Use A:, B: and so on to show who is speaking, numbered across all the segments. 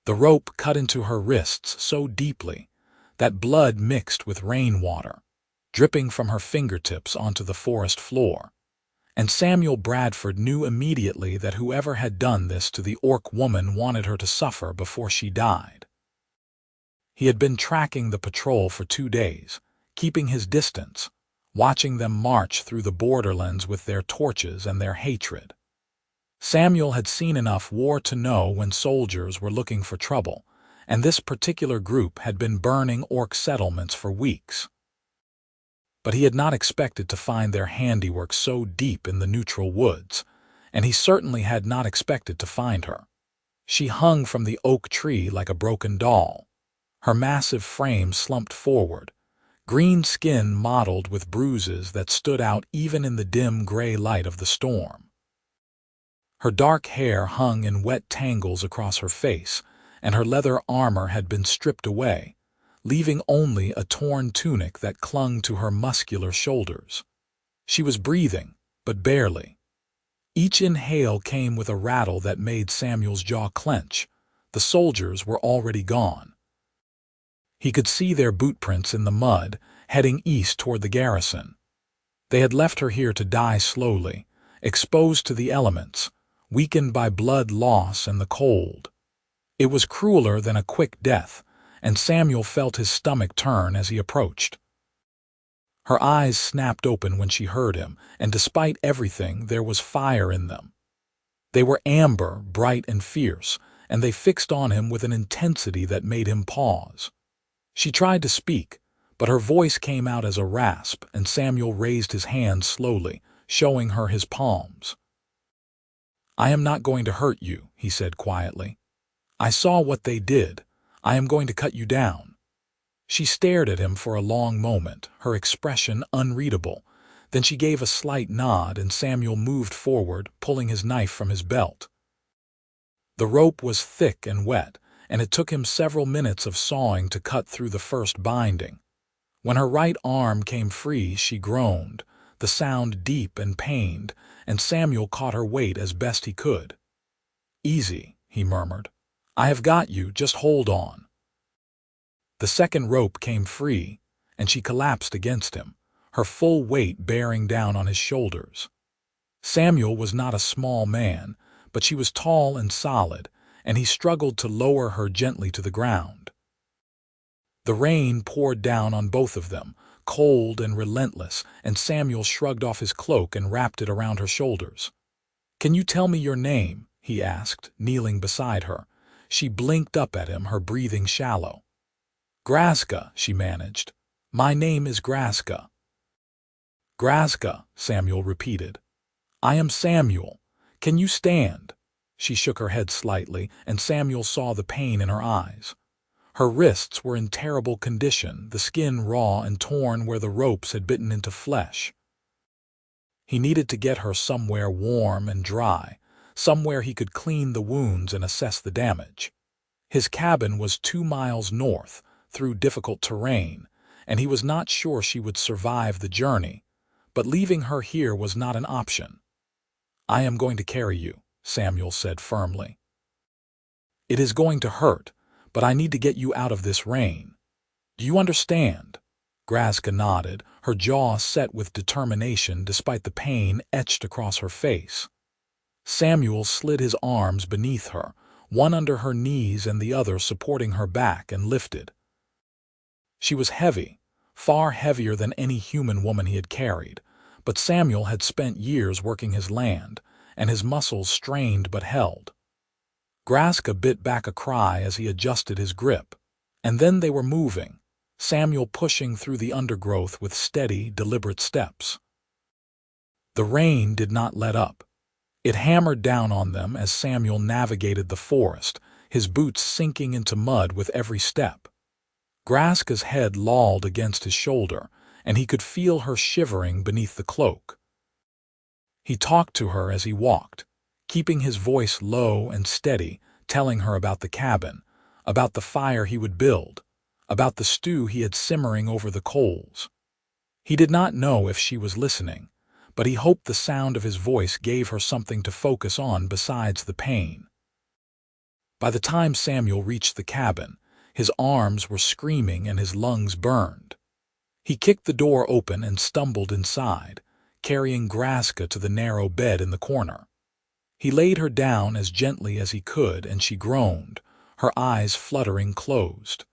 A: The rope cut into her wrists so deeply that blood mixed with rainwater, dripping from her fingertips onto the forest floor. And Samuel Bradford knew immediately that whoever had done this to the orc woman wanted her to suffer before she died. He had been tracking the patrol for 2 days, keeping his distance, watching them march through the borderlands with their torches and their hatred. Samuel had seen enough war to know when soldiers were looking for trouble, and this particular group had been burning orc settlements for weeks. But he had not expected to find their handiwork so deep in the neutral woods, and he certainly had not expected to find her. She hung from the oak tree like a broken doll, her massive frame slumped forward, green skin mottled with bruises that stood out even in the dim gray light of the storm. Her dark hair hung in wet tangles across her face, and her leather armor had been stripped away, leaving only a torn tunic that clung to her muscular shoulders. She was breathing, but barely. Each inhale came with a rattle that made Samuel's jaw clench. The soldiers were already gone. He could see their bootprints in the mud, heading east toward the garrison. They had left her here to die slowly, exposed to the elements, weakened by blood loss and the cold. It was crueler than a quick death, and Samuel felt his stomach turn as he approached. Her eyes snapped open when she heard him, and despite everything, there was fire in them. They were amber, bright and fierce, and they fixed on him with an intensity that made him pause. She tried to speak, but her voice came out as a rasp, and Samuel raised his hand slowly, showing her his palms. "I am not going to hurt you," he said quietly. "I saw what they did. I am going to cut you down." She stared at him for a long moment, her expression unreadable. Then she gave a slight nod, and Samuel moved forward, pulling his knife from his belt. The rope was thick and wet, and it took him several minutes of sawing to cut through the first binding. When her right arm came free, she groaned, the sound deep and pained, and Samuel caught her weight as best he could. "Easy," he murmured. "I have got you, just hold on." The second rope came free, and she collapsed against him, her full weight bearing down on his shoulders. Samuel was not a small man, but she was tall and solid, and he struggled to lower her gently to the ground. The rain poured down on both of them, cold and relentless, and Samuel shrugged off his cloak and wrapped it around her shoulders. "Can you tell me your name?" he asked, kneeling beside her. She blinked up at him, her breathing shallow. "Grazka," she managed. "My name is Grazka." "Grazka," Samuel repeated. "I am Samuel. Can you stand?" She shook her head slightly, and Samuel saw the pain in her eyes. Her wrists were in terrible condition, the skin raw and torn where the ropes had bitten into flesh. He needed to get her somewhere warm and dry, somewhere he could clean the wounds and assess the damage. His cabin was 2 miles north, through difficult terrain, and he was not sure she would survive the journey, but leaving her here was not an option. "I am going to carry you," Samuel said firmly. "It is going to hurt, but I need to get you out of this rain. Do you understand?" Grazka nodded, her jaw set with determination despite the pain etched across her face. Samuel slid his arms beneath her, one under her knees and the other supporting her back, and lifted. She was heavy, far heavier than any human woman he had carried, but Samuel had spent years working his land, and his muscles strained but held. Grazka bit back a cry as he adjusted his grip, and then they were moving, Samuel pushing through the undergrowth with steady, deliberate steps. The rain did not let up. It hammered down on them as Samuel navigated the forest, his boots sinking into mud with every step. Grazka's head lolled against his shoulder, and he could feel her shivering beneath the cloak. He talked to her as he walked, keeping his voice low and steady, telling her about the cabin, about the fire he would build, about the stew he had simmering over the coals. He did not know if she was listening, but he hoped the sound of his voice gave her something to focus on besides the pain. By the time Samuel reached the cabin, his arms were screaming and his lungs burned. He kicked the door open and stumbled inside, carrying Grazka to the narrow bed in the corner. He laid her down as gently as he could, and she groaned, her eyes fluttering closed.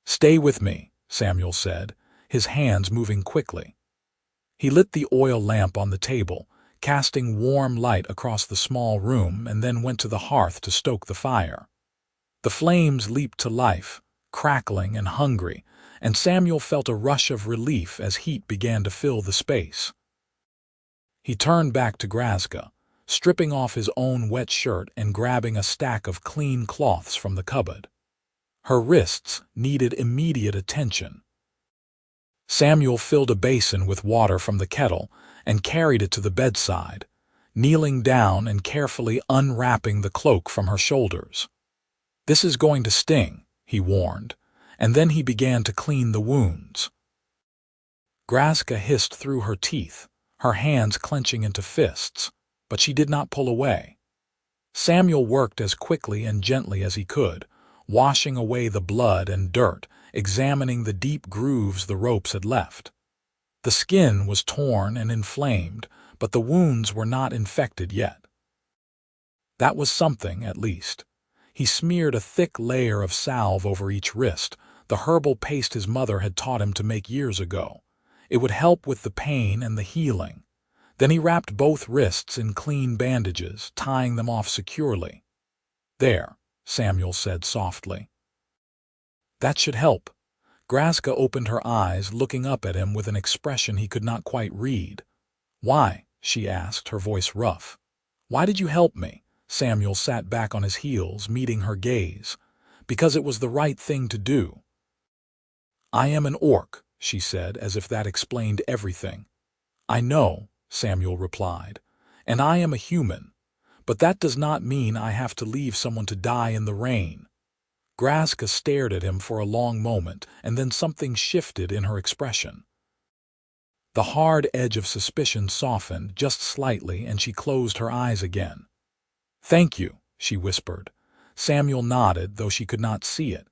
A: "Stay with me," Samuel said, his hands moving quickly. He lit the oil lamp on the table, casting warm light across the small room, and then went to the hearth to stoke the fire. The flames leaped to life, crackling and hungry, and Samuel felt a rush of relief as heat began to fill the space. He turned back to Grazka, stripping off his own wet shirt and grabbing a stack of clean cloths from the cupboard. Her wrists needed immediate attention. Samuel filled a basin with water from the kettle and carried it to the bedside, kneeling down and carefully unwrapping the cloak from her shoulders. "This is going to sting," he warned, and then he began to clean the wounds. Grazka hissed through her teeth, her hands clenching into fists, but she did not pull away. Samuel worked as quickly and gently as he could, washing away the blood and dirt, examining the deep grooves the ropes had left. The skin was torn and inflamed, but the wounds were not infected yet. That was something, at least. He smeared a thick layer of salve over each wrist, the herbal paste his mother had taught him to make years ago. It would help with the pain and the healing. Then he wrapped both wrists in clean bandages, tying them off securely. "There," Samuel said softly. "That should help." Grazka opened her eyes, looking up at him with an expression he could not quite read. "Why?" she asked, her voice rough. "Why did you help me?" Samuel sat back on his heels, meeting her gaze. "Because it was the right thing to do." "I am an orc," she said, as if that explained everything. "I know," Samuel replied, "and I am a human. But that does not mean I have to leave someone to die in the rain." Grazka stared at him for a long moment, and then something shifted in her expression. The hard edge of suspicion softened just slightly, and she closed her eyes again. "Thank you," she whispered. Samuel nodded, though she could not see it.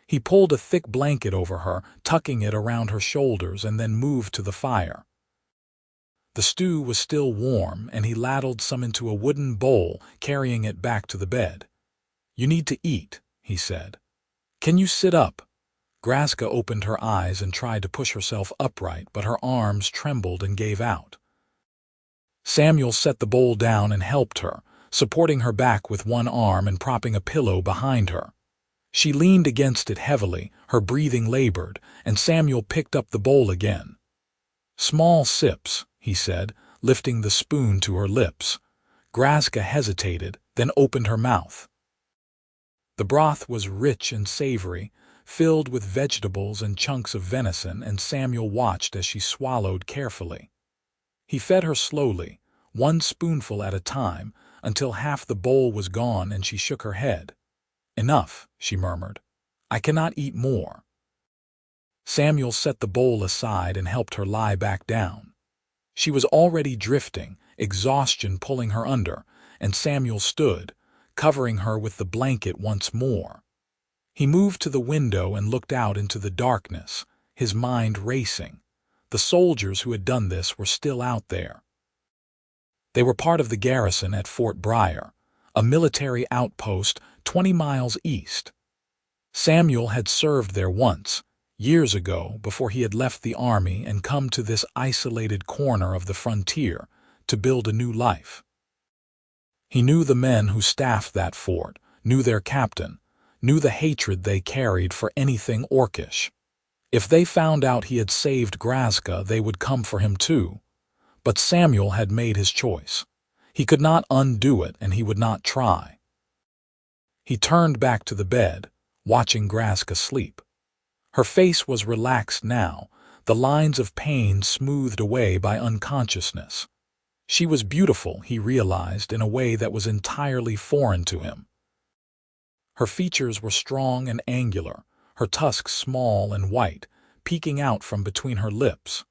A: He pulled a thick blanket over her, tucking it around her shoulders, and then moved to the fire. The stew was still warm, and he ladled some into a wooden bowl, carrying it back to the bed. "You need to eat," he said. "Can you sit up?" Grazka opened her eyes and tried to push herself upright, but her arms trembled and gave out. Samuel set the bowl down and helped her, supporting her back with one arm and propping a pillow behind her. She leaned against it heavily, her breathing labored, and Samuel picked up the bowl again. "Small sips," he said, lifting the spoon to her lips. Grazka hesitated, then opened her mouth. The broth was rich and savory, filled with vegetables and chunks of venison, and Samuel watched as she swallowed carefully. He fed her slowly, one spoonful at a time, until half the bowl was gone, and she shook her head. "Enough," she murmured. "I cannot eat more." Samuel set the bowl aside and helped her lie back down. She was already drifting, exhaustion pulling her under, and Samuel stood, covering her with the blanket once more. He moved to the window and looked out into the darkness, his mind racing. The soldiers who had done this were still out there. They were part of the garrison at Fort Briar, a military outpost 20 miles east. Samuel had served there once, years ago, before he had left the army and come to this isolated corner of the frontier to build a new life. He knew the men who staffed that fort, knew their captain, knew the hatred they carried for anything orcish. If they found out he had saved Grazka, they would come for him too. But Samuel had made his choice. He could not undo it, and he would not try. He turned back to the bed, watching Grazka sleep. Her face was relaxed now, the lines of pain smoothed away by unconsciousness. She was beautiful, he realized, in a way that was entirely foreign to him. Her features were strong and angular, her tusks small and white, peeking out from between her lips.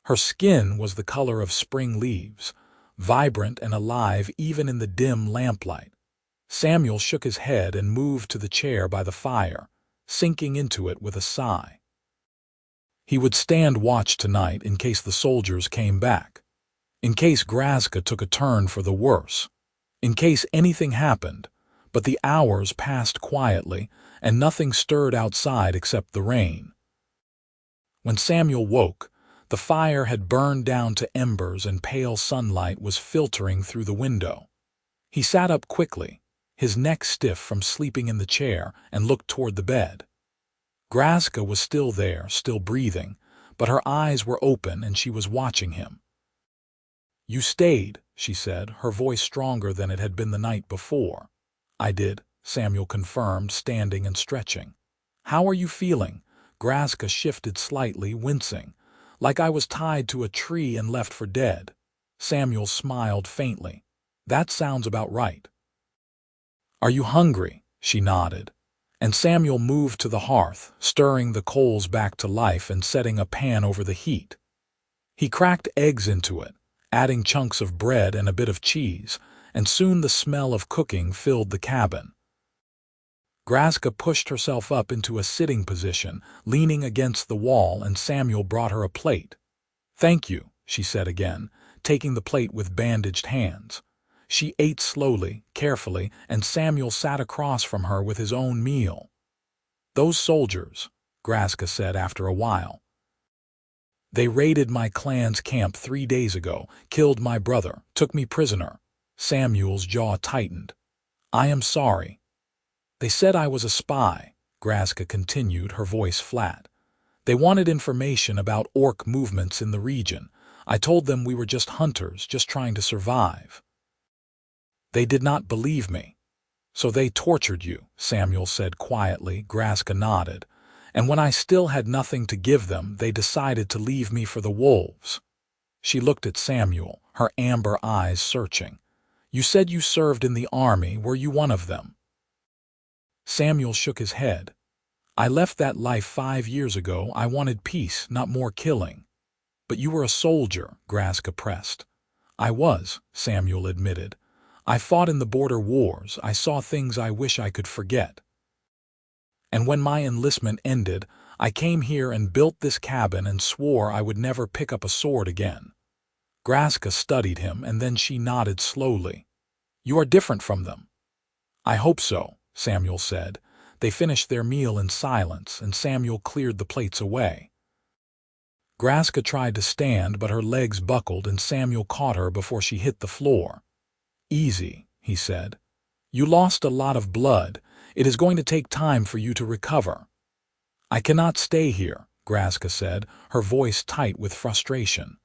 A: Her skin was the color of spring leaves, vibrant and alive even in the dim lamplight. Samuel shook his head and moved to the chair by the fire, sinking into it with a sigh. He would stand watch tonight in case the soldiers came back, in case Grazka took a turn for the worse, in case anything happened, but the hours passed quietly and nothing stirred outside except the rain. When Samuel woke, the fire had burned down to embers and pale sunlight was filtering through the window. He sat up quickly, his neck stiff from sleeping in the chair, and looked toward the bed. Grazka was still there, still breathing, but her eyes were open and she was watching him. "You stayed," she said, her voice stronger than it had been the night before. "I did," Samuel confirmed, standing and stretching. "How are you feeling?" Grazka shifted slightly, wincing. "Like I was tied to a tree and left for dead." Samuel smiled faintly. "That sounds about right." "Are you hungry?" She nodded. And Samuel moved to the hearth, stirring the coals back to life and setting a pan over the heat. He cracked eggs into it, adding chunks of bread and a bit of cheese, and soon the smell of cooking filled the cabin. Grazka pushed herself up into a sitting position, leaning against the wall, and Samuel brought her a plate. "Thank you," she said again, taking the plate with bandaged hands. She ate slowly, carefully, and Samuel sat across from her with his own meal. "Those soldiers," Grazka said after a while. "They raided my clan's camp 3 days ago, killed my brother, took me prisoner." Samuel's jaw tightened. "I am sorry." "They said I was a spy," Grazka continued, her voice flat. "They wanted information about orc movements in the region. I told them we were just hunters, just trying to survive." "They did not believe me." "So they tortured you," Samuel said quietly. Grazka nodded. "And when I still had nothing to give them, they decided to leave me for the wolves." She looked at Samuel, her amber eyes searching. "You said you served in the army. Were you one of them?" Samuel shook his head. "I left that life 5 years ago. I wanted peace, not more killing." "But you were a soldier," Grazka pressed. "I was," Samuel admitted. "I fought in the border wars. I saw things I wish I could forget. And when my enlistment ended, I came here and built this cabin and swore I would never pick up a sword again." Grazka studied him, and then she nodded slowly. "You are different from them." "I hope so," Samuel said. They finished their meal in silence, and Samuel cleared the plates away. Grazka tried to stand, but her legs buckled, and Samuel caught her before she hit the floor. "Easy," he said. "You lost a lot of blood. It is going to take time for you to recover." "I cannot stay here," Grazka said, her voice tight with frustration.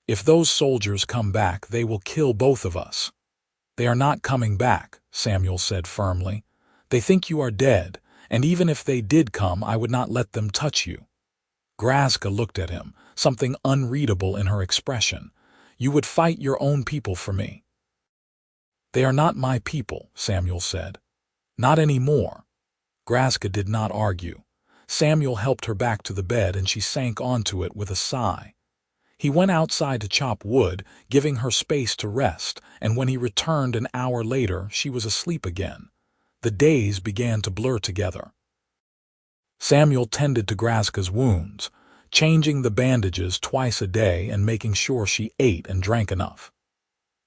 A: "If those soldiers come back, they will kill both of us." "They are not coming back," Samuel said firmly. "They think you are dead, and even if they did come, I would not let them touch you." Grazka looked at him, something unreadable in her expression. "You would fight your own people for me." "They are not my people," Samuel said. "Not anymore." Grazka did not argue. Samuel helped her back to the bed, and she sank onto it with a sigh. He went outside to chop wood, giving her space to rest, and when he returned an hour later, she was asleep again. The days began to blur together. Samuel tended to Grazka's wounds, changing the bandages twice a day and making sure she ate and drank enough.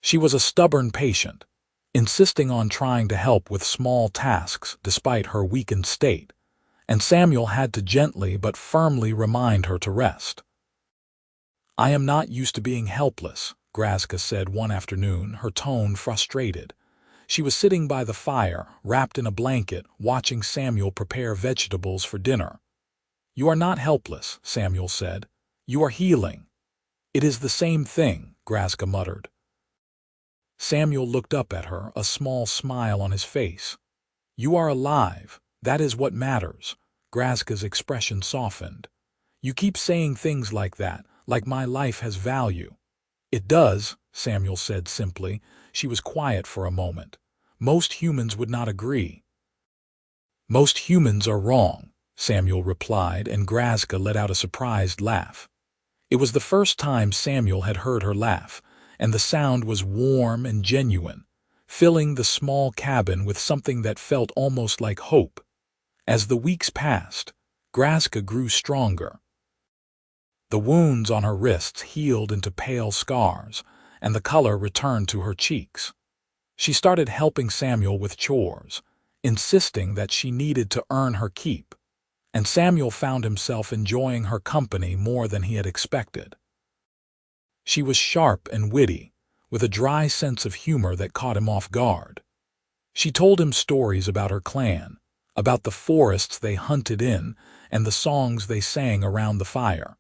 A: She was a stubborn patient, insisting on trying to help with small tasks despite her weakened state, and Samuel had to gently but firmly remind her to rest. "I am not used to being helpless," Grazka said one afternoon, her tone frustrated. She was sitting by the fire, wrapped in a blanket, watching Samuel prepare vegetables for dinner. "You are not helpless," Samuel said. "You are healing." "It is the same thing," Grazka muttered. Samuel looked up at her, a small smile on his face. "You are alive. That is what matters." Grazka's expression softened. "You keep saying things like that, like my life has value." "It does," Samuel said simply. She was quiet for a moment. "Most humans would not agree." "Most humans are wrong," Samuel replied, and Grazka let out a surprised laugh. It was the first time Samuel had heard her laugh, and the sound was warm and genuine, filling the small cabin with something that felt almost like hope. As the weeks passed, Grazka grew stronger. The wounds on her wrists healed into pale scars, and the color returned to her cheeks. She started helping Samuel with chores, insisting that she needed to earn her keep, and Samuel found himself enjoying her company more than he had expected. She was sharp and witty, with a dry sense of humor that caught him off guard. She told him stories about her clan, about the forests they hunted in, and the songs they sang around the fire.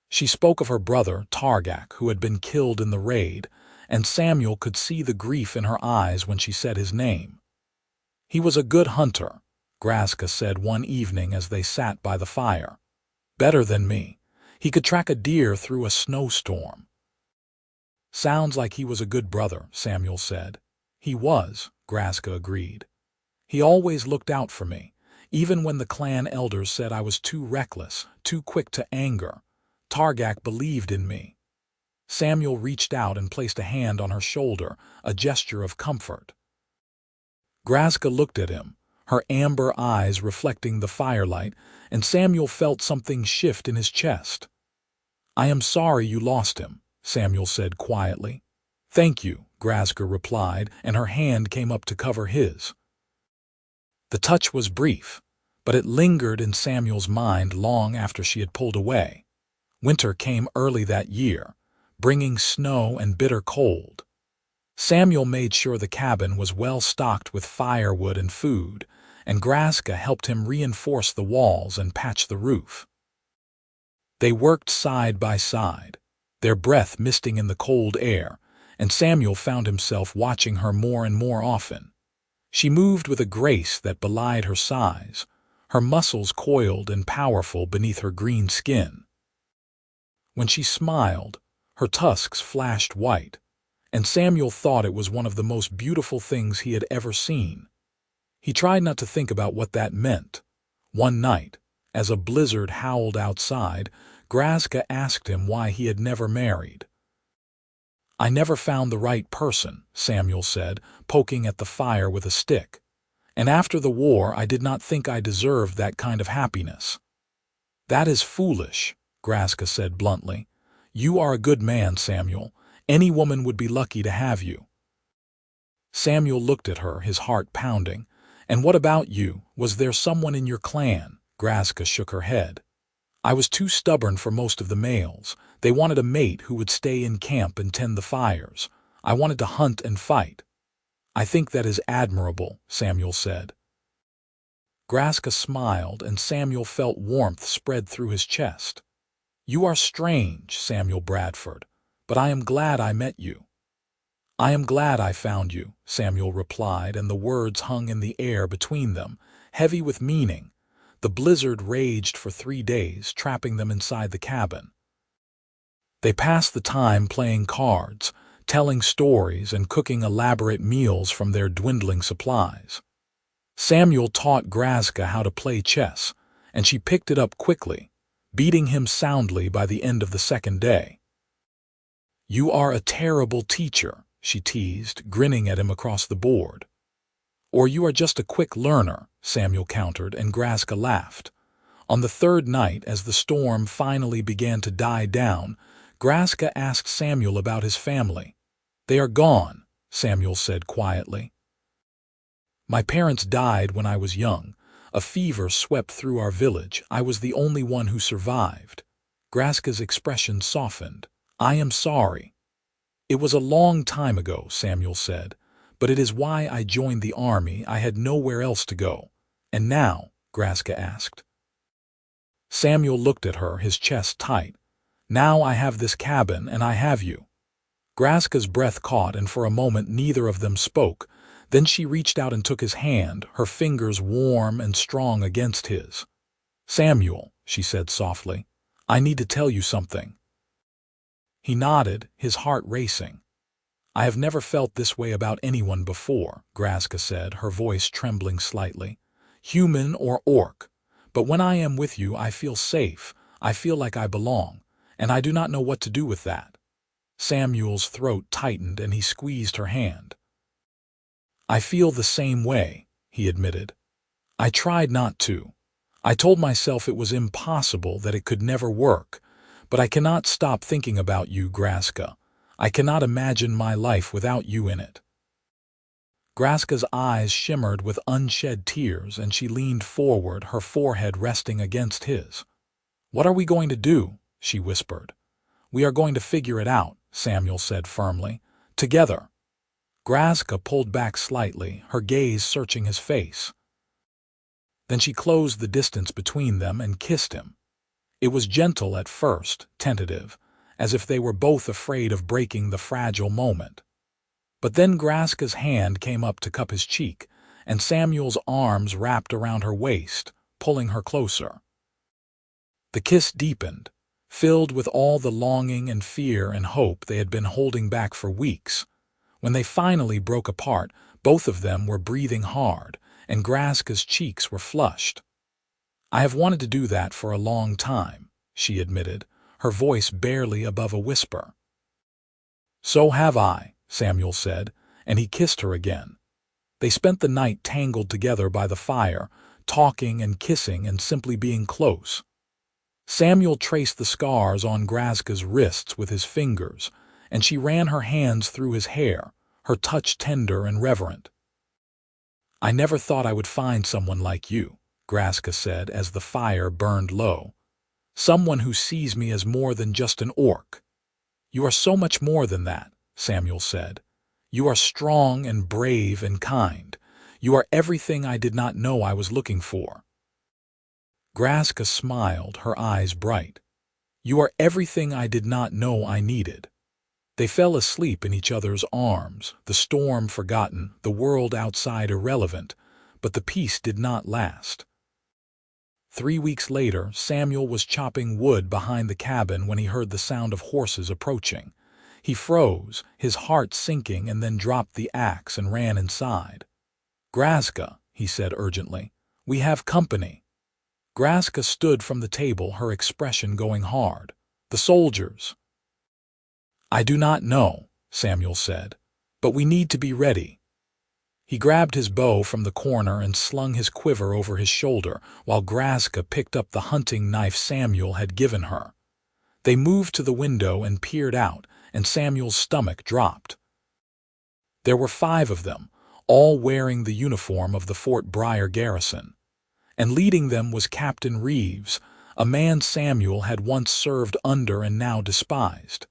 A: She spoke of her brother, Targak, who had been killed in the raid, and Samuel could see the grief in her eyes when she said his name. He was a good hunter, Grazka said one evening as they sat by the fire. Better than me. He could track a deer through a snowstorm. Sounds like he was a good brother, Samuel said. He was, Grazka agreed. He always looked out for me, even when the clan elders said I was too reckless, too quick to anger. Targak believed in me. Samuel reached out and placed a hand on her shoulder, a gesture of comfort. Grazka looked at him, her amber eyes reflecting the firelight, and Samuel felt something shift in his chest. "I am sorry you lost him," Samuel said quietly. "Thank you," Grazka replied, and her hand came up to cover his. The touch was brief, but it lingered in Samuel's mind long after she had pulled away. Winter came early that year, bringing snow and bitter cold. Samuel made sure the cabin was well stocked with firewood and food, and Grazka helped him reinforce the walls and patch the roof. They worked side by side, their breath misting in the cold air, and Samuel found himself watching her more and more often. She moved with a grace that belied her size, her muscles coiled and powerful beneath her green skin. When she smiled, her tusks flashed white, and Samuel thought it was one of the most beautiful things he had ever seen. He tried not to think about what that meant. One night, as a blizzard howled outside, Grazka asked him why he had never married. "I never found the right person," Samuel said, poking at the fire with a stick. "And after the war, I did not think I deserved that kind of happiness." "That is foolish," Grazka said bluntly. "You are a good man, Samuel. Any woman would be lucky to have you." Samuel looked at her, his heart pounding. "And what about you? Was there someone in your clan?" Grazka shook her head. "I was too stubborn for most of the males. They wanted a mate who would stay in camp and tend the fires. I wanted to hunt and fight." "I think that is admirable," Samuel said. Grazka smiled, and Samuel felt warmth spread through his chest. "You are strange, Samuel Bradford, but I am glad I met you." "I am glad I found you," Samuel replied, and the words hung in the air between them, heavy with meaning. The blizzard raged for 3 days, trapping them inside the cabin. They passed the time playing cards, telling stories, and cooking elaborate meals from their dwindling supplies. Samuel taught Grazka how to play chess, and she picked it up quickly, beating him soundly by the end of the second day. "You are a terrible teacher," she teased, grinning at him across the board. "Or you are just a quick learner," Samuel countered, and Grazka laughed. On the third night, as the storm finally began to die down, Grazka asked Samuel about his family. "They are gone," Samuel said quietly. "My parents died when I was young. A fever swept through our village. I was the only one who survived." Grazka's expression softened. "I am sorry." "It was a long time ago," Samuel said, "but it is why I joined the army. I had nowhere else to go." "And now?" Grazka asked. Samuel looked at her, his chest tight. "Now I have this cabin, and I have you." Grazka's breath caught, and for a moment neither of them spoke. Then she reached out and took his hand, her fingers warm and strong against his. "Samuel," she said softly, "I need to tell you something." He nodded, his heart racing. "I have never felt this way about anyone before," Grazka said, her voice trembling slightly. "Human or orc. But when I am with you, I feel safe. I feel like I belong, and I do not know what to do with that." Samuel's throat tightened, and he squeezed her hand. I feel the same way, he admitted. I tried not to. I told myself it was impossible, that it could never work. But I cannot stop thinking about you, Grazka. I cannot imagine my life without you in it. Grazka's eyes shimmered with unshed tears, and she leaned forward, her forehead resting against his. What are we going to do? She whispered. We are going to figure it out, Samuel said firmly. Together. Grazka pulled back slightly, her gaze searching his face. Then she closed the distance between them and kissed him. It was gentle at first, tentative, as if they were both afraid of breaking the fragile moment. But then Grazka's hand came up to cup his cheek, and Samuel's arms wrapped around her waist, pulling her closer. The kiss deepened, filled with all the longing and fear and hope they had been holding back for weeks. When they finally broke apart, both of them were breathing hard, and Grazka's cheeks were flushed. I have wanted to do that for a long time, she admitted, her voice barely above a whisper. So have I, Samuel said, and he kissed her again. They spent the night tangled together by the fire, talking and kissing and simply being close. Samuel traced the scars on Grazka's wrists with his fingers, and she ran her hands through his hair, her touch tender and reverent. I never thought I would find someone like you, Grazka said as the fire burned low. Someone who sees me as more than just an orc. You are so much more than that, Samuel said. You are strong and brave and kind. You are everything I did not know I was looking for. Grazka smiled, her eyes bright. You are everything I did not know I needed. They fell asleep in each other's arms, the storm forgotten, the world outside irrelevant, but the peace did not last. 3 weeks later, Samuel was chopping wood behind the cabin when he heard the sound of horses approaching. He froze, his heart sinking, and then dropped the axe and ran inside. Grazka, he said urgently, we have company. Grazka stood from the table, her expression going hard. The soldiers. I do not know, Samuel said, but we need to be ready. He grabbed his bow from the corner and slung his quiver over his shoulder, while Grazka picked up the hunting knife Samuel had given her. They moved to the window and peered out, and Samuel's stomach dropped. There were 5 of them, all wearing the uniform of the Fort Briar garrison. And leading them was Captain Reeves, a man Samuel had once served under and now despised.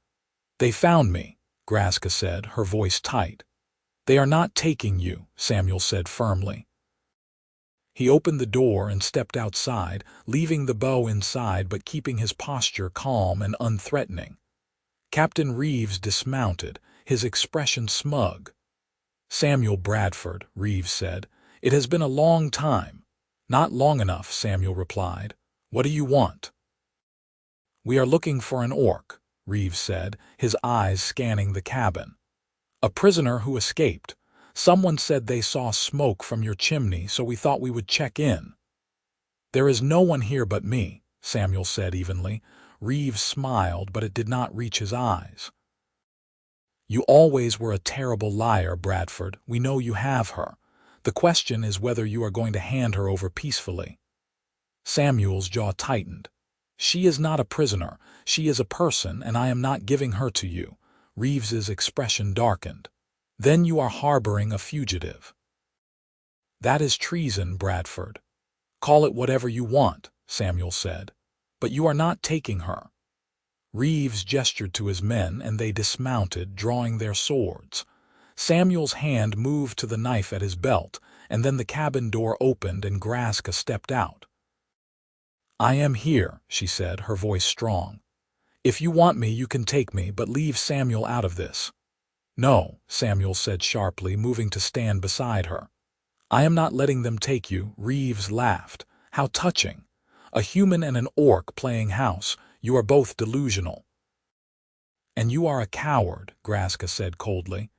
A: They found me, Grazka said, her voice tight. They are not taking you, Samuel said firmly. He opened the door and stepped outside, leaving the bow inside but keeping his posture calm and unthreatening. Captain Reeves dismounted, his expression smug. Samuel Bradford, Reeves said, it has been a long time. Not long enough, Samuel replied. What do you want? We are looking for an orc, Reeves said, his eyes scanning the cabin. A prisoner who escaped. Someone said they saw smoke from your chimney, so we thought we would check in. There is no one here but me, Samuel said evenly. Reeves smiled, but it did not reach his eyes. You always were a terrible liar, Bradford. We know you have her. The question is whether you are going to hand her over peacefully. Samuel's jaw tightened. She is not a prisoner. She is a person, and I am not giving her to you. Reeves's expression darkened. Then you are harboring a fugitive. That is treason, Bradford. Call it whatever you want, Samuel said. But you are not taking her. Reeves gestured to his men, and they dismounted, drawing their swords. Samuel's hand moved to the knife at his belt, and then the cabin door opened and Grazka stepped out. I am here, she said, her voice strong. If you want me, you can take me, but leave Samuel out of this. No, Samuel said sharply, moving to stand beside her. I am not letting them take you, Reeves laughed. How touching. A human and an orc playing house. You are both delusional. And you are a coward, Grazka said coldly.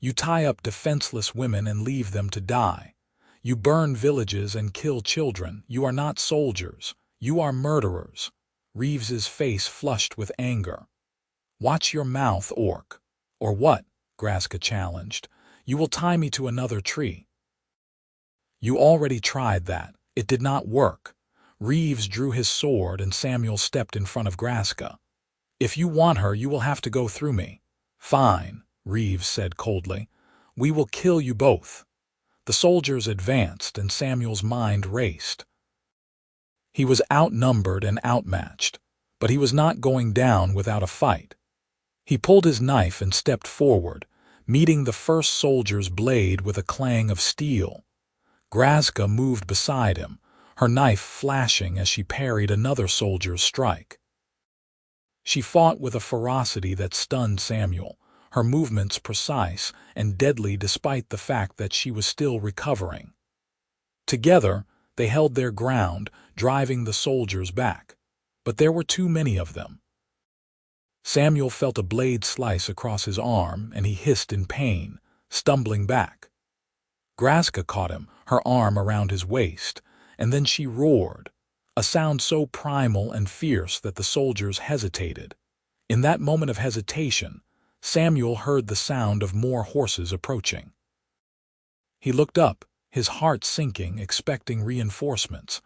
A: You tie up defenseless women and leave them to die. You burn villages and kill children. You are not soldiers. You are murderers. Reeves's face flushed with anger. Watch your mouth, orc. Or what? Grazka challenged. You will tie me to another tree." "You already tried that. It did not work." Reeves drew his sword and Samuel stepped in front of Grazka. "If you want her, you will have to go through me." "Fine," Reeves said coldly. "We will kill you both." The soldiers advanced and Samuel's mind raced. He was outnumbered and outmatched, but he was not going down without a fight. He pulled his knife and stepped forward, meeting the first soldier's blade with a clang of steel. Grazka moved beside him, her knife flashing as she parried another soldier's strike. She fought with a ferocity that stunned Samuel, her movements precise and deadly despite the fact that she was still recovering. Together, they held their ground, driving the soldiers back. But there were too many of them. Samuel felt a blade slice across his arm, and he hissed in pain, stumbling back. Grazka caught him, her arm around his waist, and then she roared, a sound so primal and fierce that the soldiers hesitated. In that moment of hesitation, Samuel heard the sound of more horses approaching. He looked up, his heart sinking, expecting reinforcements,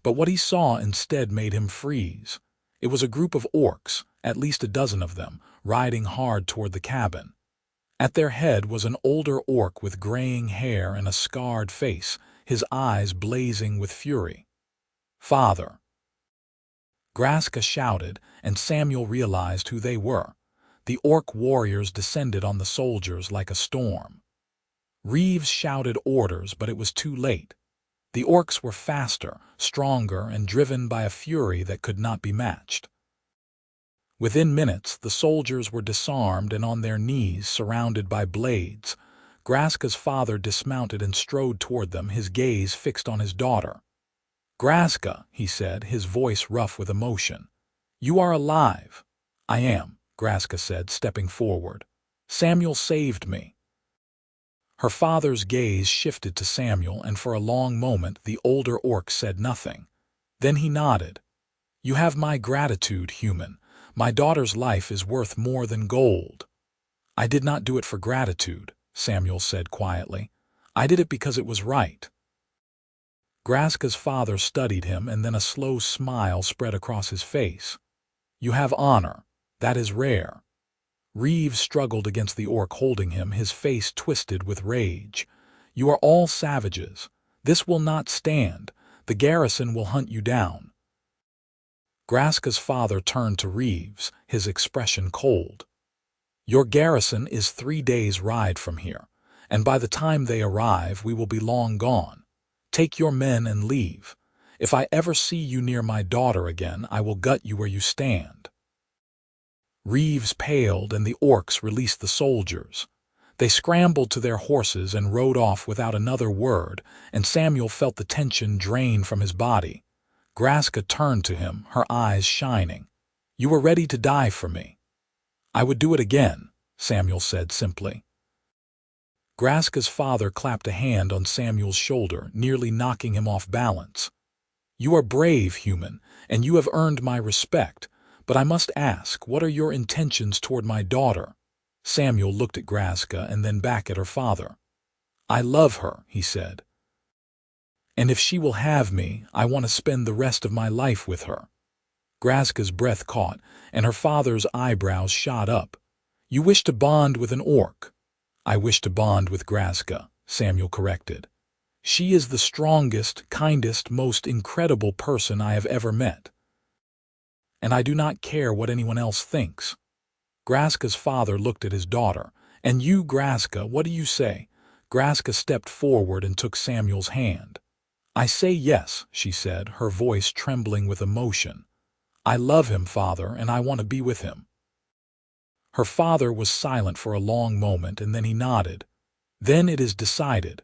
A: but what he saw instead made him freeze. It was a group of orcs, at least a dozen of them, riding hard toward the cabin. At their head was an older orc with graying hair and a scarred face, his eyes blazing with fury. "Father!" Grazka shouted, and Samuel realized who they were. The orc warriors descended on the soldiers like a storm. Reeves shouted orders, but it was too late. The orcs were faster, stronger, and driven by a fury that could not be matched. Within minutes, the soldiers were disarmed and on their knees, surrounded by blades. Grazka's father dismounted and strode toward them, his gaze fixed on his daughter. "Grazka," he said, his voice rough with emotion. "You are alive." "I am," Grazka said, stepping forward. "Samuel saved me." Her father's gaze shifted to Samuel, and for a long moment the older orc said nothing. Then he nodded. "You have my gratitude, human. My daughter's life is worth more than gold." "I did not do it for gratitude," Samuel said quietly. "I did it because it was right." Grazka's father studied him, and then a slow smile spread across his face. "You have honor. That is rare." Reeves struggled against the orc holding him, his face twisted with rage. "You are all savages. This will not stand. The garrison will hunt you down." Grazka's father turned to Reeves, his expression cold. "Your garrison is 3 days' ride from here, and by the time they arrive we will be long gone. Take your men and leave. If I ever see you near my daughter again, I will gut you where you stand." Reeves paled, and the orcs released the soldiers. They scrambled to their horses and rode off without another word, and Samuel felt the tension drain from his body. Grazka turned to him, her eyes shining. "You were ready to die for me." "I would do it again," Samuel said simply. Grazka's father clapped a hand on Samuel's shoulder, nearly knocking him off balance. "You are brave, human, and you have earned my respect, but I must ask, what are your intentions toward my daughter?" Samuel looked at Grazka and then back at her father. "I love her," he said. "And if she will have me, I want to spend the rest of my life with her." Grazka's breath caught, and her father's eyebrows shot up. "You wish to bond with an orc." "I wish to bond with Grazka," Samuel corrected. "She is the strongest, kindest, most incredible person I have ever met. And I do not care what anyone else thinks." Grazka's father looked at his daughter. "And you, Grazka, what do you say?" Grazka stepped forward and took Samuel's hand. "I say yes," she said, her voice trembling with emotion. "I love him, father, and I want to be with him." Her father was silent for a long moment, and then he nodded. "Then it is decided.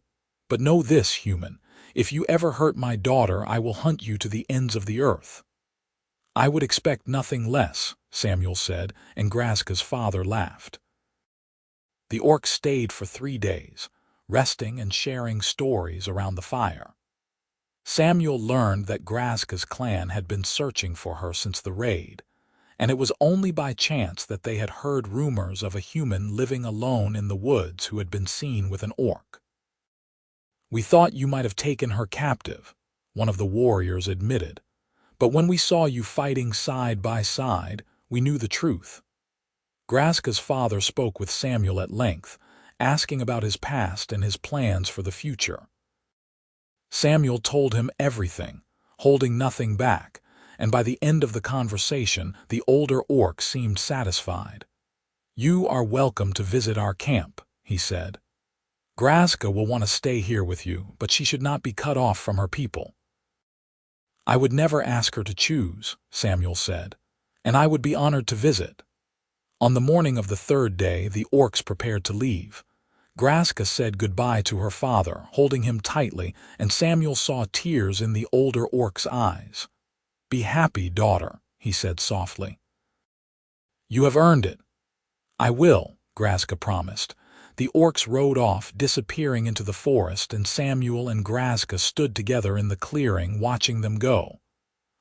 A: But know this, human, if you ever hurt my daughter, I will hunt you to the ends of the earth." "I would expect nothing less," Samuel said, and Grazka's father laughed. The orcs stayed for 3 days, resting and sharing stories around the fire. Samuel learned that Grazka's clan had been searching for her since the raid, and it was only by chance that they had heard rumors of a human living alone in the woods who had been seen with an orc. "We thought you might have taken her captive," one of the warriors admitted, "but when we saw you fighting side by side, we knew the truth." Grazka's father spoke with Samuel at length, asking about his past and his plans for the future. Samuel told him everything, holding nothing back, and by the end of the conversation, the older orc seemed satisfied. "You are welcome to visit our camp," he said. "Grazka will want to stay here with you, but she should not be cut off from her people." "I would never ask her to choose," Samuel said, "and I would be honored to visit." On the morning of the third day, the orcs prepared to leave. Grazka said goodbye to her father, holding him tightly, and Samuel saw tears in the older orc's eyes. "Be happy, daughter," he said softly. "You have earned it." "I will," Grazka promised. The orcs rode off, disappearing into the forest, and Samuel and Grazka stood together in the clearing, watching them go.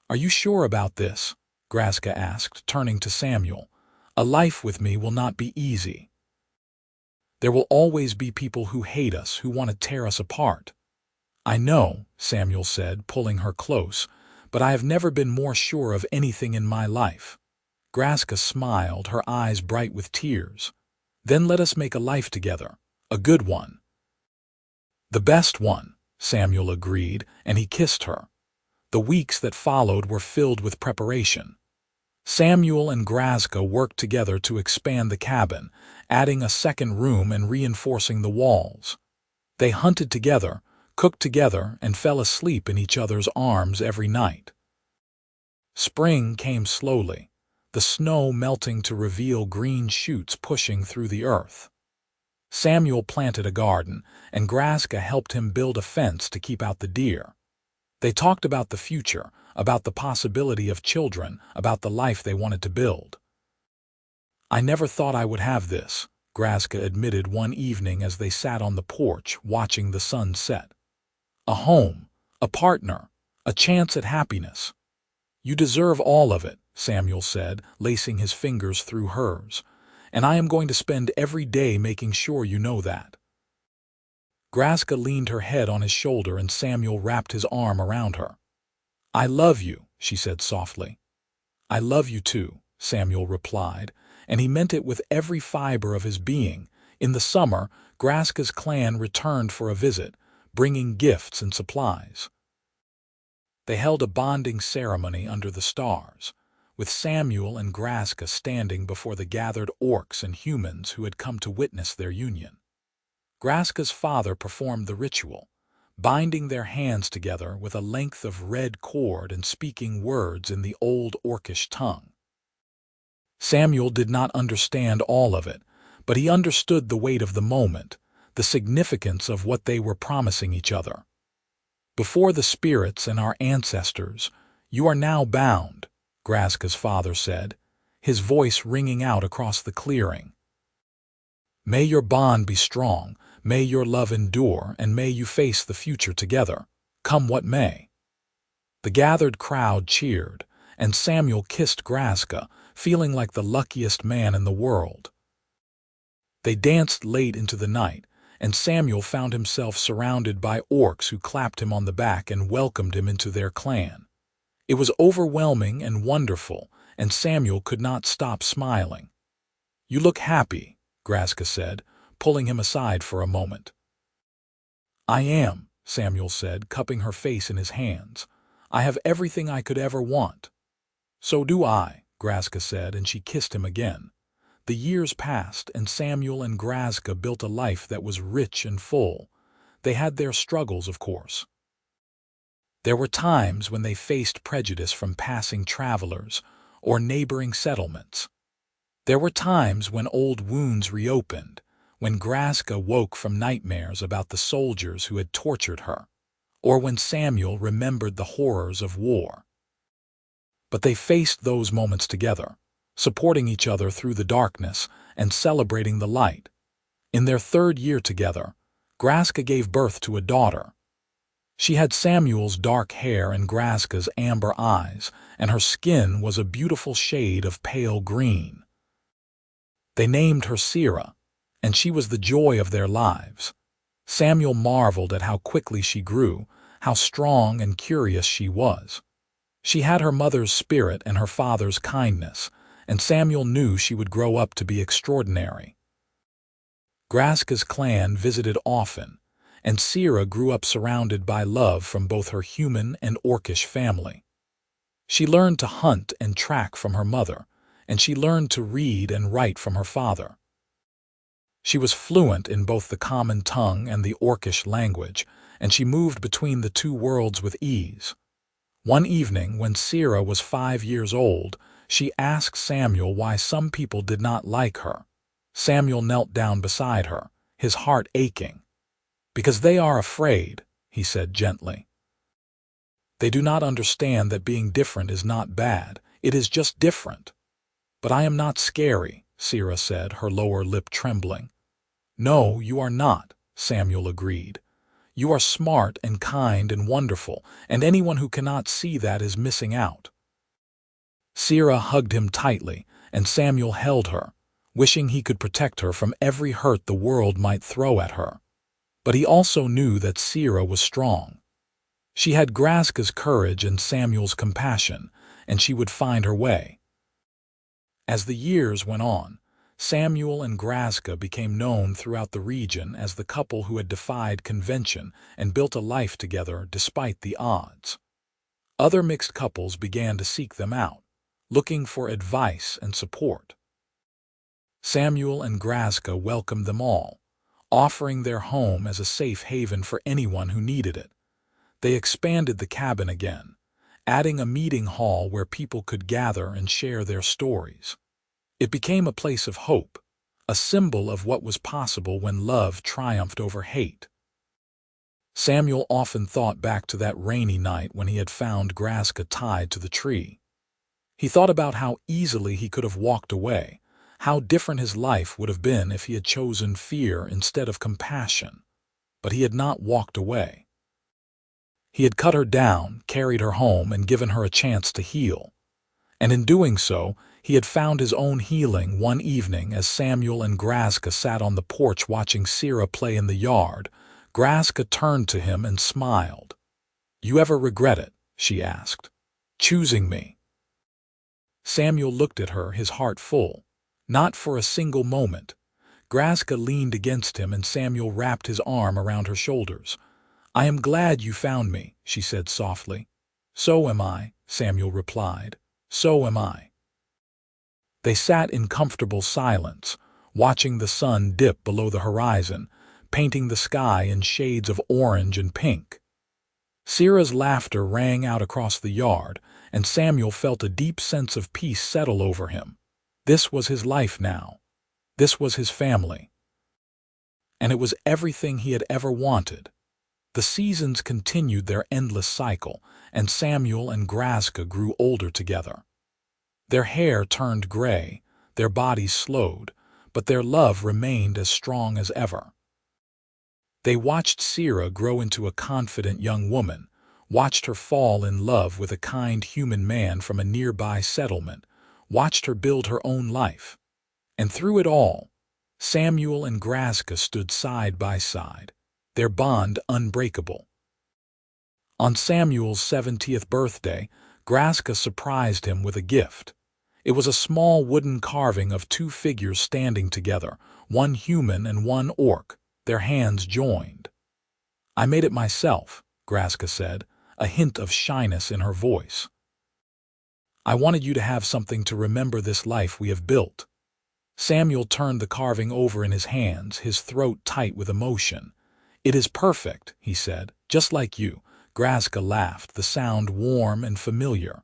A: "Are you sure about this?" Grazka asked, turning to Samuel. "A life with me will not be easy. There will always be people who hate us, who want to tear us apart." "I know," Samuel said, pulling her close, "but I have never been more sure of anything in my life." Grazka smiled, her eyes bright with tears. "Then let us make a life together, a good one." "The best one," Samuel agreed, and he kissed her. The weeks that followed were filled with preparation. Samuel and Grazka worked together to expand the cabin, adding a second room and reinforcing the walls. They hunted together, cooked together, and fell asleep in each other's arms every night. Spring came slowly, the snow melting to reveal green shoots pushing through the earth. Samuel planted a garden, and Grazka helped him build a fence to keep out the deer. They talked about the future, about the possibility of children, about the life they wanted to build. "I never thought I would have this," Grazka admitted one evening as they sat on the porch watching the sun set. "A home, a partner, a chance at happiness." "You deserve all of it," Samuel said, lacing his fingers through hers, "and I am going to spend every day making sure you know that." Grazka leaned her head on his shoulder and Samuel wrapped his arm around her. "I love you," she said softly. "I love you too," Samuel replied, and he meant it with every fiber of his being. In the summer, Grazka's clan returned for a visit, bringing gifts and supplies. They held a bonding ceremony under the stars, with Samuel and Grazka standing before the gathered orcs and humans who had come to witness their union. Grazka's father performed the ritual, binding their hands together with a length of red cord and speaking words in the old orcish tongue. Samuel did not understand all of it, but he understood the weight of the moment, the significance of what they were promising each other. "Before the spirits and our ancestors, you are now bound," Grazka's father said, his voice ringing out across the clearing. "May your bond be strong, may your love endure, and may you face the future together, come what may." The gathered crowd cheered, and Samuel kissed Grazka, feeling like the luckiest man in the world. They danced late into the night, and Samuel found himself surrounded by orcs who clapped him on the back and welcomed him into their clan. It was overwhelming and wonderful, and Samuel could not stop smiling. "You look happy," Grazka said, pulling him aside for a moment. "I am," Samuel said, cupping her face in his hands. "I have everything I could ever want." "So do I," Grazka said, and she kissed him again. The years passed, and Samuel and Grazka built a life that was rich and full. They had their struggles, of course. There were times when they faced prejudice from passing travelers or neighboring settlements. There were times when old wounds reopened, when Grazka woke from nightmares about the soldiers who had tortured her, or when Samuel remembered the horrors of war. But they faced those moments together, supporting each other through the darkness and celebrating the light. In their third year together, Grazka gave birth to a daughter. She had Samuel's dark hair and Grazka's amber eyes, and her skin was a beautiful shade of pale green. They named her Sira, and she was the joy of their lives. Samuel marveled at how quickly she grew, how strong and curious she was. She had her mother's spirit and her father's kindness, and Samuel knew she would grow up to be extraordinary. Grazka's clan visited often, and Sira grew up surrounded by love from both her human and orcish family. She learned to hunt and track from her mother, and she learned to read and write from her father. She was fluent in both the common tongue and the orcish language, and she moved between the two worlds with ease. One evening, when Sira was 5 years old, she asked Samuel why some people did not like her. Samuel knelt down beside her, his heart aching. "Because they are afraid," he said gently. "They do not understand that being different is not bad, it is just different." "But I am not scary," Sira said, her lower lip trembling. "No, you are not," Samuel agreed. "You are smart and kind and wonderful, and anyone who cannot see that is missing out." Sira hugged him tightly, and Samuel held her, wishing he could protect her from every hurt the world might throw at her. But he also knew that Sira was strong. She had Grazka's courage and Samuel's compassion, and she would find her way. As the years went on, Samuel and Grazka became known throughout the region as the couple who had defied convention and built a life together despite the odds. Other mixed couples began to seek them out, looking for advice and support. Samuel and Grazka welcomed them all, offering their home as a safe haven for anyone who needed it. They expanded the cabin again, adding a meeting hall where people could gather and share their stories. It became a place of hope, a symbol of what was possible when love triumphed over hate. Samuel often thought back to that rainy night when he had found Grazka tied to the tree. He thought about how easily he could have walked away, how different his life would have been if he had chosen fear instead of compassion. But he had not walked away. He had cut her down, carried her home, and given her a chance to heal. And in doing so, he had found his own healing one evening as Samuel and Grazka sat on the porch watching Sira play in the yard. Grazka turned to him and smiled. "You ever regret it?" she asked. "Choosing me?" Samuel looked at her, his heart full. Not for a single moment. Grazka leaned against him and Samuel wrapped his arm around her shoulders. "I am glad you found me," she said softly. "So am I," Samuel replied. "So am I." They sat in comfortable silence, watching the sun dip below the horizon, painting the sky in shades of orange and pink. Sira's laughter rang out across the yard, and Samuel felt a deep sense of peace settle over him. This was his life now. This was his family. And it was everything he had ever wanted. The seasons continued their endless cycle, and Samuel and Grazka grew older together. Their hair turned gray, their bodies slowed, but their love remained as strong as ever. They watched Sira grow into a confident young woman, watched her fall in love with a kind human man from a nearby settlement, watched her build her own life. And through it all, Samuel and Grazka stood side by side, their bond unbreakable. On Samuel's 70th birthday, Grazka surprised him with a gift. It was a small wooden carving of two figures standing together, one human and one orc, their hands joined. "I made it myself," Grazka said, a hint of shyness in her voice. "I wanted you to have something to remember this life we have built." Samuel turned the carving over in his hands, his throat tight with emotion. "It is perfect," he said, "just like you." Grazka laughed, the sound warm and familiar.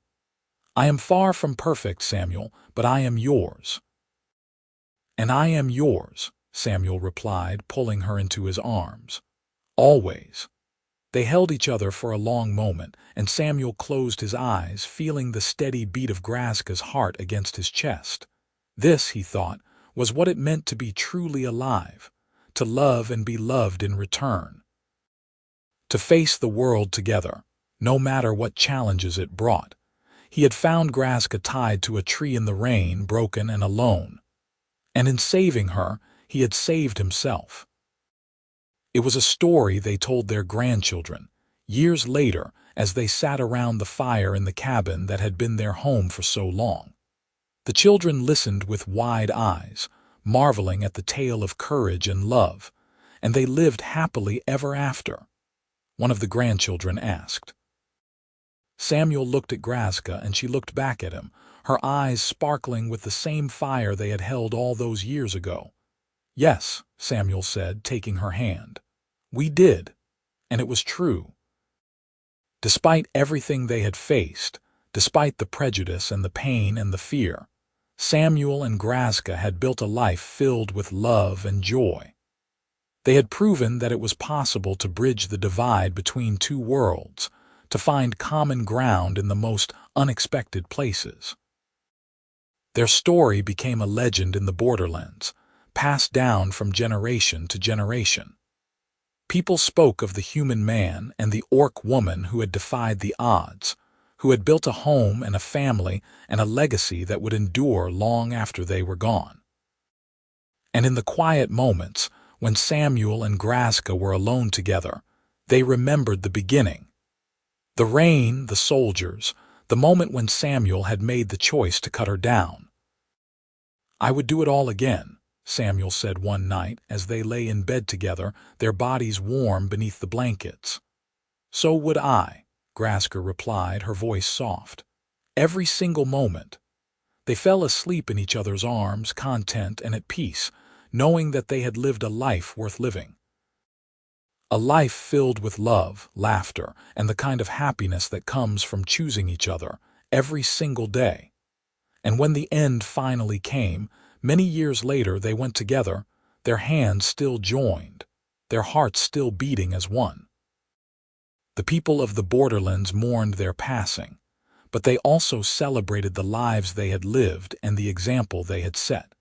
A: "I am far from perfect, Samuel, but I am yours." "And I am yours," Samuel replied, pulling her into his arms. "Always." They held each other for a long moment, and Samuel closed his eyes, feeling the steady beat of Grazka's heart against his chest. This, he thought, was what it meant to be truly alive, to love and be loved in return. to face the world together, no matter what challenges it brought. He had found Grazka tied to a tree in the rain, broken and alone. And in saving her, he had saved himself. It was a story they told their grandchildren, years later, as they sat around the fire in the cabin that had been their home for so long. The children listened with wide eyes, marveling at the tale of courage and love, and they lived happily ever after. One of the grandchildren asked. Samuel looked at Grazka and she looked back at him, her eyes sparkling with the same fire they had held all those years ago. "Yes," Samuel said, taking her hand. "We did, and it was true." Despite everything they had faced, despite the prejudice and the pain and the fear, Samuel and Grazka had built a life filled with love and joy. They had proven that it was possible to bridge the divide between two worlds, to find common ground in the most unexpected places. Their story became a legend in the borderlands, passed down from generation to generation. People spoke of the human man and the orc woman who had defied the odds, who had built a home and a family and a legacy that would endure long after they were gone. And in the quiet moments, when Samuel and Grazka were alone together, they remembered the beginning. The rain, the soldiers, the moment when Samuel had made the choice to cut her down. "I would do it all again," Samuel said one night as they lay in bed together, their bodies warm beneath the blankets. "So would I," Grazka replied, her voice soft. "Every single moment." They fell asleep in each other's arms, content and at peace, knowing that they had lived a life worth living. A life filled with love, laughter, and the kind of happiness that comes from choosing each other every single day. And when the end finally came, many years later they went together, their hands still joined, their hearts still beating as one. The people of the borderlands mourned their passing, but they also celebrated the lives they had lived and the example they had set.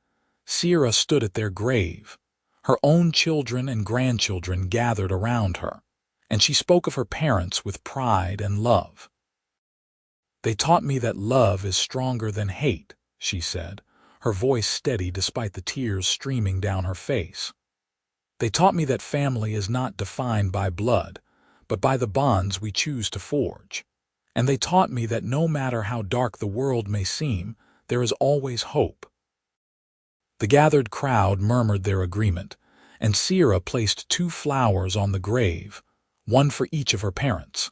A: Sira stood at their grave. Her own children and grandchildren gathered around her, and she spoke of her parents with pride and love. "They taught me that love is stronger than hate," she said, her voice steady despite the tears streaming down her face. "They taught me that family is not defined by blood, but by the bonds we choose to forge. And they taught me that no matter how dark the world may seem, there is always hope." The gathered crowd murmured their agreement, and Sira placed 2 flowers on the grave, one for each of her parents.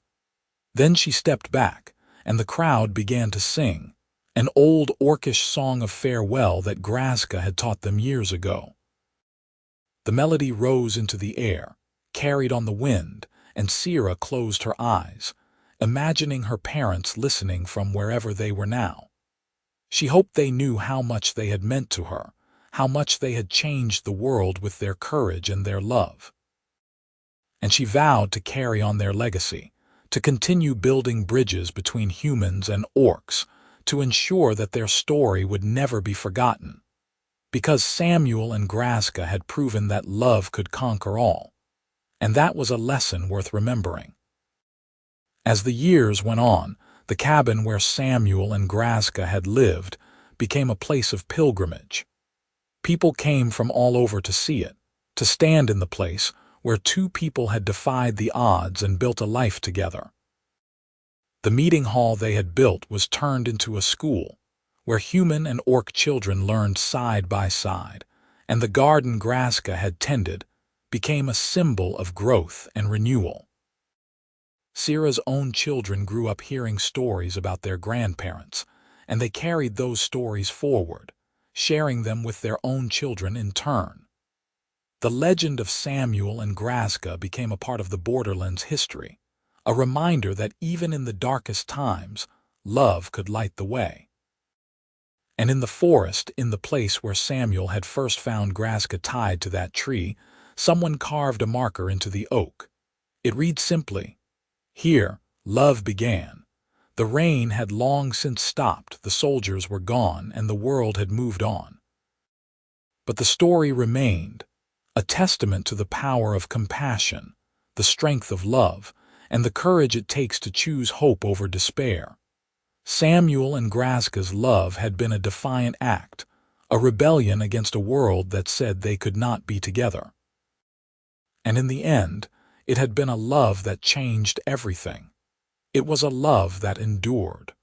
A: Then she stepped back, and the crowd began to sing, an old orcish song of farewell that Grazka had taught them years ago. The melody rose into the air, carried on the wind, and Sira closed her eyes, imagining her parents listening from wherever they were now. She hoped they knew how much they had meant to her, how much they had changed the world with their courage and their love. And she vowed to carry on their legacy, to continue building bridges between humans and orcs, to ensure that their story would never be forgotten. Because Samuel and Grazka had proven that love could conquer all. And that was a lesson worth remembering. As the years went on, the cabin where Samuel and Grazka had lived became a place of pilgrimage. People came from all over to see it, to stand in the place where 2 people had defied the odds and built a life together. The meeting hall they had built was turned into a school, where human and orc children learned side by side, and the garden Grazka had tended became a symbol of growth and renewal. Sira's own children grew up hearing stories about their grandparents, and they carried those stories forward, sharing them with their own children in turn. The legend of Samuel and Grazka became a part of the borderlands' history, a reminder that even in the darkest times, love could light the way. And in the forest, in the place where Samuel had first found Grazka tied to that tree, someone carved a marker into the oak. It read simply, "Here, love began." The rain had long since stopped, the soldiers were gone, and the world had moved on. But the story remained, a testament to the power of compassion, the strength of love, and the courage it takes to choose hope over despair. Samuel and Grazka's love had been a defiant act, a rebellion against a world that said they could not be together. And in the end, it had been a love that changed everything. It was a love that endured.